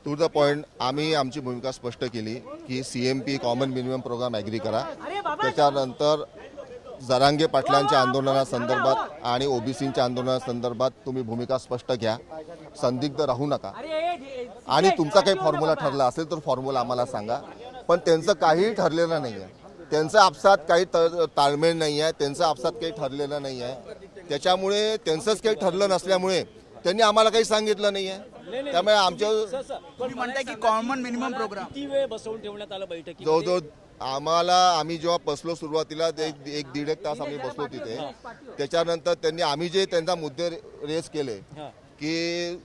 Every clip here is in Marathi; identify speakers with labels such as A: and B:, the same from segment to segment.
A: टू द पॉइंट आम्ही आमची भूमिका स्पष्ट केली की CMP common minimum programme agree करा। त्याच्यानंतर जरांगे पाटलांच्या आंदोलनासंदर्भात आणि OBCच्या आंदोलनासंदर्भात तुम्ही भूमिका स्पष्ट घ्या, संदिग्ध राहू नका आणि तुमचा काही फॉर्म्युला ठरला असेल तर फॉर्म्युला आम्हाला सांगा। पण त्यांचं काहीही ठरलेलं नाही आहे, त्यांचं आपसात काही ताळमेळ नाही आहे, त्यांचं आपसात काही ठरलेलं नाही आहे। त्याच्यामुळे त्यांचंच काही ठरलं नसल्यामुळे त्यांनी आम्हाला काही सांगितलं नाही आहे। त्यामुळे आमच्या
B: तुम्ही म्हणताय की कॉमन मिनिमम प्रोग्राम
C: किती वेळ बसवून ठेवण्यात आलं बैठकीत?
A: जवळजवळ आम्ही जेव्हा बसलो सुरुवातीला एक दीड तास आम्ही बसलो तिथे। त्याच्यानंतर आम्ही जे त्यांचा मुद्दे रेज केले की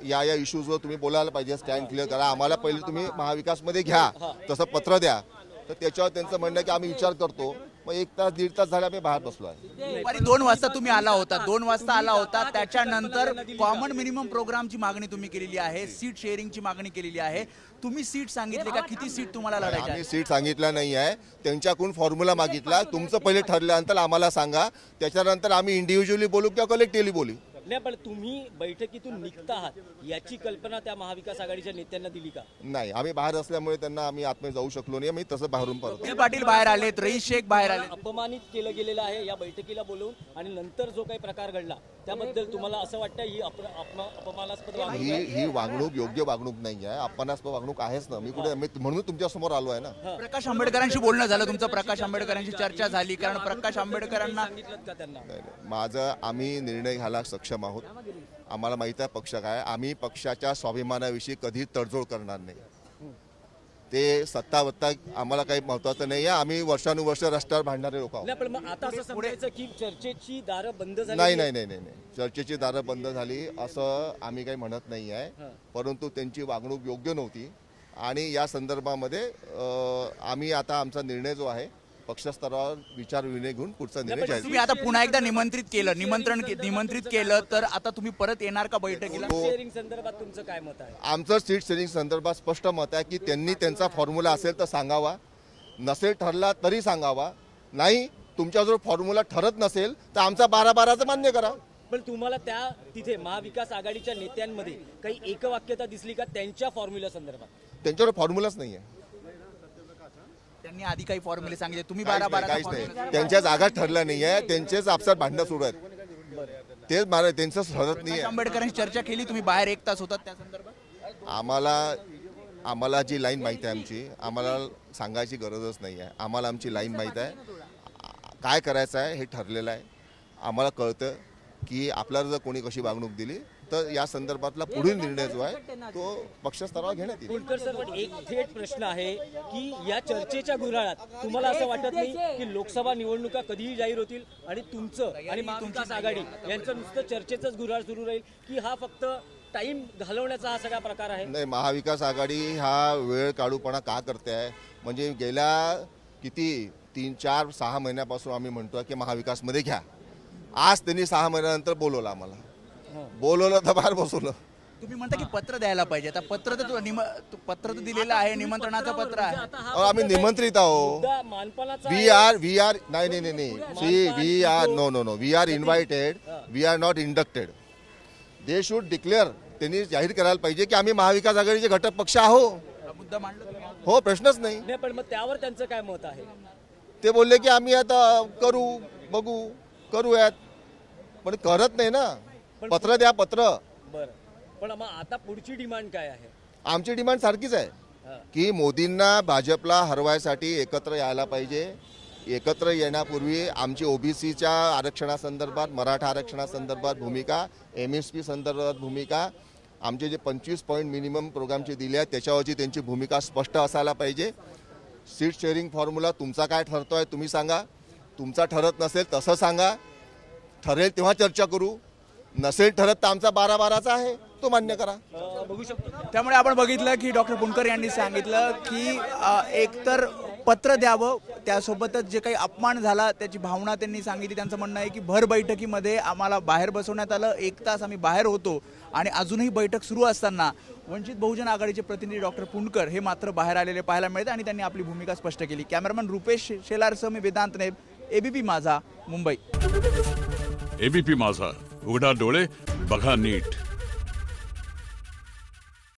A: या इश्यूजवर तुम्ही बोलायला पाहिजे, स्टँड क्लिअर करा, आम्हाला पहिले तुम्ही महाविकासमध्ये घ्या, तसं पत्र द्या। तर त्याच्यावर त्यांचं म्हणणं की आम्ही विचार करतो। मग 1 तास 1.5 तास झाले आम्ही बाहेर बसलो आहे।
B: दुपारी 2 वाजता तुम्ही आला होता, 2 वाजता आला होता, त्याच्यानंतर कॉमन मिनिमम प्रोग्रामची मागणी तुम्ही केलेली आहे, सीट शेअरिंगची मागणी केलेली आहे। तुम्ही सीट सांगितले का? किती सीट तुम्हाला लढायची?
A: आम्ही सीट सांगितला नाही आहे, त्यांच्याकडून फॉर्म्युला मागितला। तुमचं पहिले ठरल्यानंतर आम्हाला सांगा, त्याच्यानंतर आम्ही इंडिव्हिज्युअली बोलू किंवा कलेक्टिव्हली बोलू।
C: नाही, पण तुम्ही बैठकीतून निघता आहात याची कल्पना त्या महाविकास आघाडीच्या नेत्यांना दिली का?
A: नाही, आम्ही बाहेर असल्यामुळे त्यांना आम्ही आतमध्ये जाऊ शकलो नाही। आम्ही तसं बाहेरून परत
B: पाटील बाहेर आलेत, रईस शेख बाहेर आले।
C: अपमानित केलं गेलेलं आहे या बैठकीला बोलवून आणि नंतर जो काही प्रकार घडला त्याबद्दल तुम्हाला असं वाटतं ही अपमानास्पद वागणूक आहे?
A: ही वागणूक योग्य वागणूक नाही आहे, अपमानास्पद वागणूक आहेच ना। मी कुठे म्हणून तुमच्या समोर आलो आहे ना।
B: प्रकाश आंबेडकरांशी बोलणं झालं तुमचं? प्रकाश आंबेडकरांशी चर्चा झाली? कारण प्रकाश आंबेडकरांना
C: सांगितलं का त्यांना?
A: माझं आम्ही निर्णय घ्यायला सक्षम आहोत। आम्हाला माहित आहे पक्ष काय, आम्ही पक्षाच्या स्वाभिमानाविषयी कधी तडजोड करणार नाही। ते सत्ता आम्हाला काही महत्वाचं नाही आहे। आम्ही वर्षानुवर्ष रस्त्यावर भांडणारे लोक आहोत।
C: नाही, पण मग आता असं समजायचं की चर्चेची दारं बंद झाली?
A: नाही, चर्चेची दारं बंद झाली असं आम्ही काही म्हणत नाही आहे, परंतु त्यांची वागणूक योग्य नव्हती आणि या संदर्भामध्ये आम्ही आता आमचा निर्णय जो आहे पक्षस्तरावर विचार विनिमय घेऊन पुढचा निर्णय जाहीर।
B: तुम्ही आता पुन्हा एकदा निमंत्रित केलं तर आता तुम्ही परत येणार का बैठकीला?
C: शेअरिंग संदर्भात तुमचं काय मत आहे?
A: आमचं सीट शेअरिंग संदर्भात स्पष्ट मत आहे की त्यांनी त्यांचा फॉर्म्युला असेल तर सांगावा, नसेल ठरला तरी सांगावा। नाही, तुमच्याजवळ फॉर्म्युला ठरत नसेल तर आमचा 12-12चं मान्य करा।
C: पण तुम्हाला त्या तिथे महाविकास आघाडीच्या नेत्यांमध्ये काही एकवाक्यता दिसली का त्यांच्या फॉर्म्युला संदर्भात?
A: त्यांच्यावर फॉर्म्युलाच नाही आहे।
B: त्यांनी आधी काही फॉर्म्युले सांगितले, तुम्ही
A: काहीच
B: 12-12
A: नाही, त्यांच्या जागा ठरल्या नाही आहे, त्यांचेच आपसात भांडणं सुरू आहेत। तेच त्यांचं ठरत नाही आहे।
B: आंबेडकरांशी चर्चा केली तुम्ही? बाहेर 1 तास होतात त्या संदर्भात?
A: आम्हाला जी लाईन माहिती आहे आमची, आम्हाला सांगायची गरजच नाही आहे। आम्हाला आमची लाईन माहीत आहे, काय करायचं आहे हे ठरलेलं आहे। आम्हाला कळतं की आपल्याला जर कोणी कशी वागणूक दिली तर या संदर्भातला पुढील निर्णय जो आहे तो पक्षस्तरावर घेण्यात येईल।
C: कुलकर सर, पण एक थेट प्रश्न आहे की या चर्चेच्या गुऱ्हाळात तुम्हाला असं वाटत नाही की लोकसभा निवडणुका कधीही जाहीर होतील आणि तुमचं आणि महाविकास आघाडी यांचं नुसतं चर्चेचंच गुऱ्हाळ सुरू राहील, की हा फक्त टाइम घालवण्याचा हा सगळा प्रकार आहे?
A: नाही, महाविकास आघाडी हा वेळ काढूपणा का करते आहे? म्हणजे गेल्या किती 3-4-6 महिन्यापासून आम्ही म्हणतो की महाविकासमध्ये घ्या। आज त्यांनी 6 महिन्यानंतर बोलवलं, आम्हाला बोलवलं तर बाहेर बसवलं।
B: तुम्ही म्हणता की पत्र द्यायला पाहिजे, आता पत्र तर दिलेलं आहे, निमंत्रणाचं पत्र आहे।
A: आम्ही निमंत्रित आहोत। We are no we are invited, we are not inducted. They should declare, त्यांनी जाहीर करायला पाहिजे की आम्ही महाविकास आघाडीचे घटक पक्ष आहोत।
B: मुद्दा मांडला
A: हो, प्रश्नच नाही।
C: नाही, पण मग त्यावर त्यांचं काय मत आहे?
A: ते बोलले की आम्ही आता करूयात, पण करत नाही ना। पत्र द्या, पत्र।
C: बरं, पण मग आता पुढची डिमांड काय आहे?
A: आमची डिमांड सारखीच आहे की मोदींना भाजपला हरवायसाठी एकत्र यायला पाहिजे। एकत्र येण्यापूर्वी आमची OBCच्या आरक्षणासंदर्भात, मराठा आरक्षणासंदर्भात भूमिका, MSP संदर्भात भूमिका, आमचे जे 25 पॉईंट मिनिमम प्रोग्रामचे दिले आहेत त्याच्यावरची त्यांची भूमिका स्पष्ट असायला पाहिजे। सीट शेअरिंग फॉर्म्युला तुमचा काय ठरतोय तुम्ही सांगा, तुमचा ठरत नसेल तसं सांगा, ठरेल तेव्हा चर्चा करू, नसेल ठरत तर आमचा 12-12चा आहे तो मान्य करा।
C: बघू शकतो।
B: त्यामुळे आपण बघितलं की डॉक्टर पुणकर यांनी सांगितलं की एकतर पत्र द्यावं, त्यासोबतच जे काही अपमान झाला त्याची भावना त्यांनी सांगितली। त्यांचं म्हणणं आहे की भर बैठकीमध्ये आम्हाला बाहेर बसवण्यात आलं, 1 तास आम्ही बाहेर होतो आणि अजूनही बैठक सुरू असताना वंचित बहुजन आघाडीचे प्रतिनिधी डॉक्टर पुणकर हे मात्र बाहेर आलेले पाहायला मिळते आणि त्यांनी आपली भूमिका स्पष्ट केली। कॅमेरामॅन रुपेश शेलारसह मी वेदांत नेब, ABP माझा, मुंबई।
D: ABP माझा, उघडा डोळे बघा नीट।